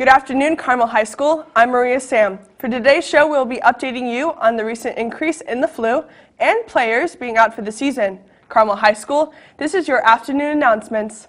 Good afternoon, Carmel High School. I'm Maria Sam. For today's show, we'll be updating you on the recent increase in the flu and players being out for the season. Carmel High School, this is your afternoon announcements.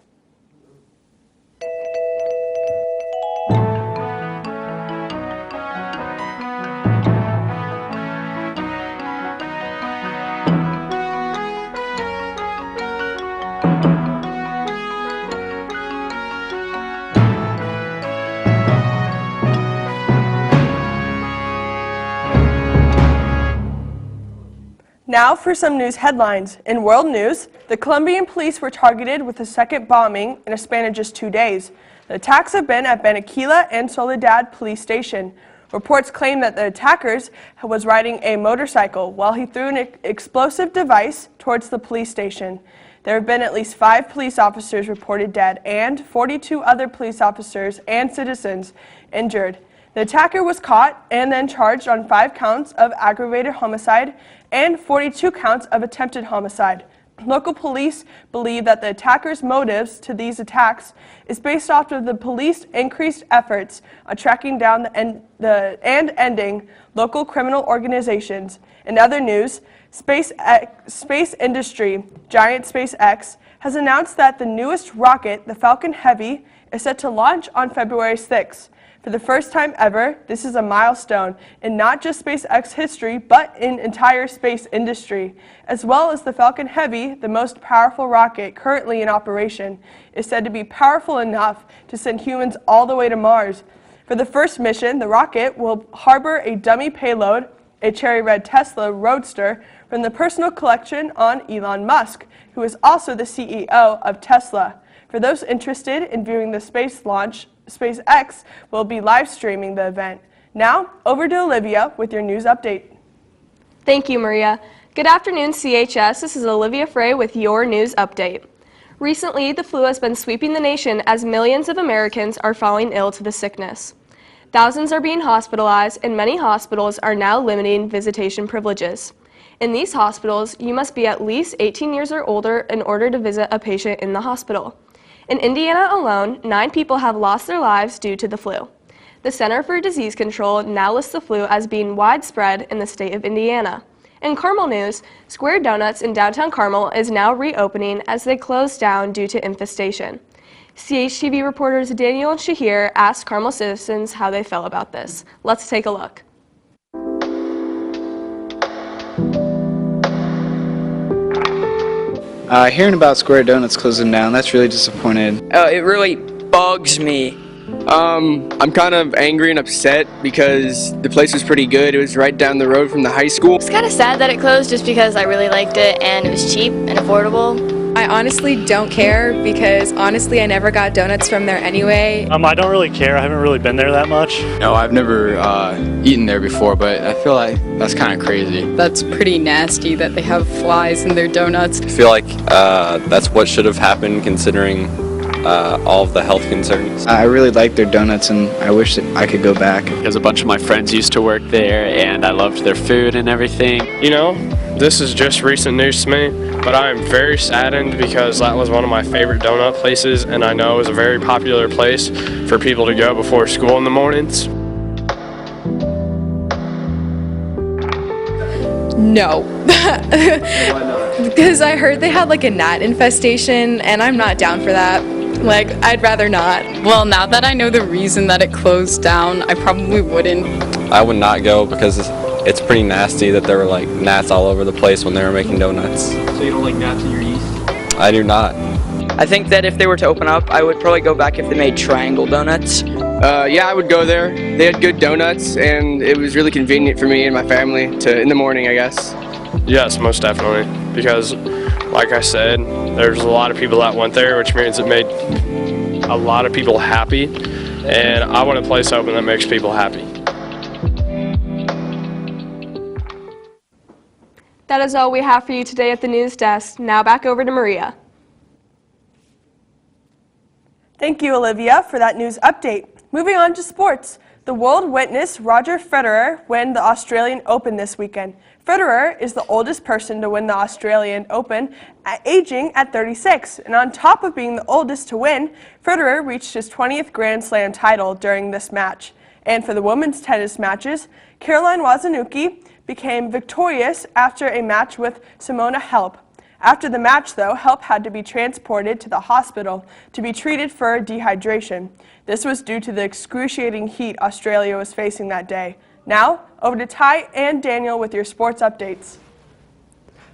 Now for some news headlines. In world news, the Colombian police were targeted with a second bombing in a span of just 2 days. The attacks have been at Benaquila and Soledad police station. Reports claim that the attackers was riding a motorcycle while he threw an explosive device towards the police station. There have been at least 5 police officers reported dead and 42 other police officers and citizens injured. The attacker was caught and then charged on 5 counts of aggravated homicide and 42 counts of attempted homicide. Local police believe that the attackers' motives to these attacks is based off of the police's increased efforts on tracking down and ending local criminal organizations. In other news, space industry giant SpaceX has announced that the newest rocket, the Falcon Heavy, is set to launch on February 6th. For the first time ever, this is a milestone in not just SpaceX history, but in entire space industry. As well as the Falcon Heavy, the most powerful rocket currently in operation, is said to be powerful enough to send humans all the way to Mars. For the first mission, the rocket will harbor a dummy payload, a cherry red Tesla Roadster, from the personal collection on Elon Musk, who is also the CEO of Tesla. For those interested in viewing the space launch, SpaceX will be live streaming the event. Now, over to Olivia with your news update. Thank you, Maria. Good afternoon, CHS. This is Olivia Frey with your news update. Recently, the flu has been sweeping the nation as millions of Americans are falling ill to the sickness. Thousands are being hospitalized, and many hospitals are now limiting visitation privileges. In these hospitals, you must be at least 18 years or older in order to visit a patient in the hospital. In Indiana alone, 9 people have lost their lives due to the flu. The Center for Disease Control now lists the flu as being widespread in the state of Indiana. In Carmel news, Square Donuts in downtown Carmel is now reopening as they closed down due to infestation. CHTV reporters Daniel and Shahir asked Carmel citizens how they felt about this. Let's take a look. Hearing about Square Donuts closing down, that's really disappointed. It really bugs me. I'm kind of angry and upset because the place was pretty good. It was right down the road from the high school. It's kind of sad that it closed just because I really liked it and it was cheap and affordable. I honestly don't care because honestly I never got donuts from there anyway. I don't really care. I haven't really been there that much. No, I've never eaten there before, but I feel like that's kind of crazy. That's pretty nasty that they have flies in their donuts. I feel like that's what should have happened considering all of the health concerns. I really like their donuts and I wish that I could go back. Because a bunch of my friends used to work there and I loved their food and everything. You know, this is just recent news to me, but I am very saddened because that was one of my favorite donut places and I know it was a very popular place for people to go before school in the mornings. No. Because I heard they had like a gnat infestation and I'm not down for that. Like, I'd rather not. Well, now that I know the reason that it closed down, I probably wouldn't. I would not go because it's pretty nasty that there were like gnats all over the place when they were making donuts. So you don't like gnats in your yeast? I do not. I think that if they were to open up, I would probably go back if they made triangle donuts. Yeah, I would go there. They had good donuts and it was really convenient for me and my family in the morning, I guess. Yes, most definitely, because like I said, there's a lot of people that went there, which means it made a lot of people happy, and I want a place open that makes people happy. That is all we have for you today at the news desk. Now back over to Maria. Thank you, Olivia, for that news update. Moving on to sports. The world witnessed Roger Federer win the Australian Open this weekend. Federer is the oldest person to win the Australian Open, aging at 36. And on top of being the oldest to win, Federer reached his 20th Grand Slam title during this match. And for the women's tennis matches, Caroline Wozniacki became victorious after a match with Simona Halep. After the match, though, Halep had to be transported to the hospital to be treated for dehydration. This was due to the excruciating heat Australia was facing that day. Now, over to Ty and Daniel with your sports updates.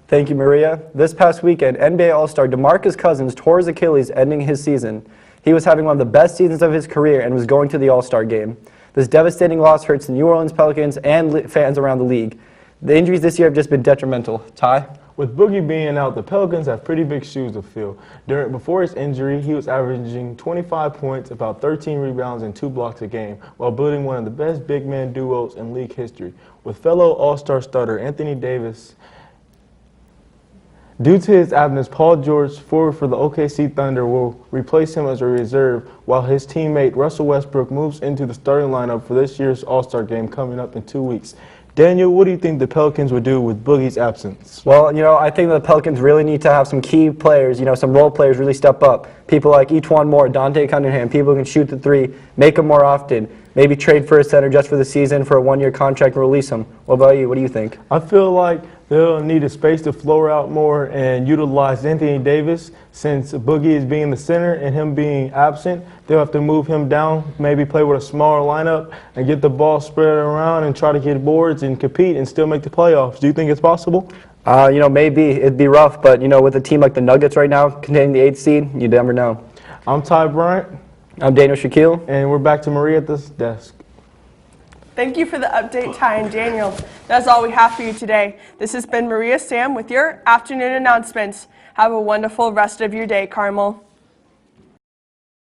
Thank you, Maria. This past weekend, NBA All-Star DeMarcus Cousins tore his Achilles, ending his season. He was having one of the best seasons of his career and was going to the All-Star game. This devastating loss hurts the New Orleans Pelicans and fans around the league. The injuries this year have just been detrimental. Ty? With Boogie being out, the Pelicans have pretty big shoes to fill. Before his injury, he was averaging 25 points, about 13 rebounds, and 2 blocks a game, while building one of the best big man duos in league history. With fellow All-Star starter Anthony Davis, due to his absence, Paul George, forward for the OKC Thunder, will replace him as a reserve, while his teammate Russell Westbrook moves into the starting lineup for this year's All-Star game coming up in 2 weeks. Daniel, what do you think the Pelicans would do with Boogie's absence? Well, I think the Pelicans really need to have some key players, some role players really step up. People like E'Twaun Moore, Dante Cunningham, people who can shoot the three, make them more often. Maybe trade for a center just for the season for a one-year contract and release him. What about you? What do you think? I feel like they'll need to space the floor out more and utilize Anthony Davis. Since Boogie is being the center and him being absent, they'll have to move him down, maybe play with a smaller lineup and get the ball spread around and try to get boards and compete and still make the playoffs. Do you think it's possible? Maybe. It'd be rough, but, with a team like the Nuggets right now containing the 8th seed, you never know. I'm Ty Bryant. I'm Daniel Shaquille. And we're back to Maria at this desk. Thank you for the update, Ty and Daniel. That's all we have for you today. This has been Maria Sam with your afternoon announcements. Have a wonderful rest of your day, Carmel.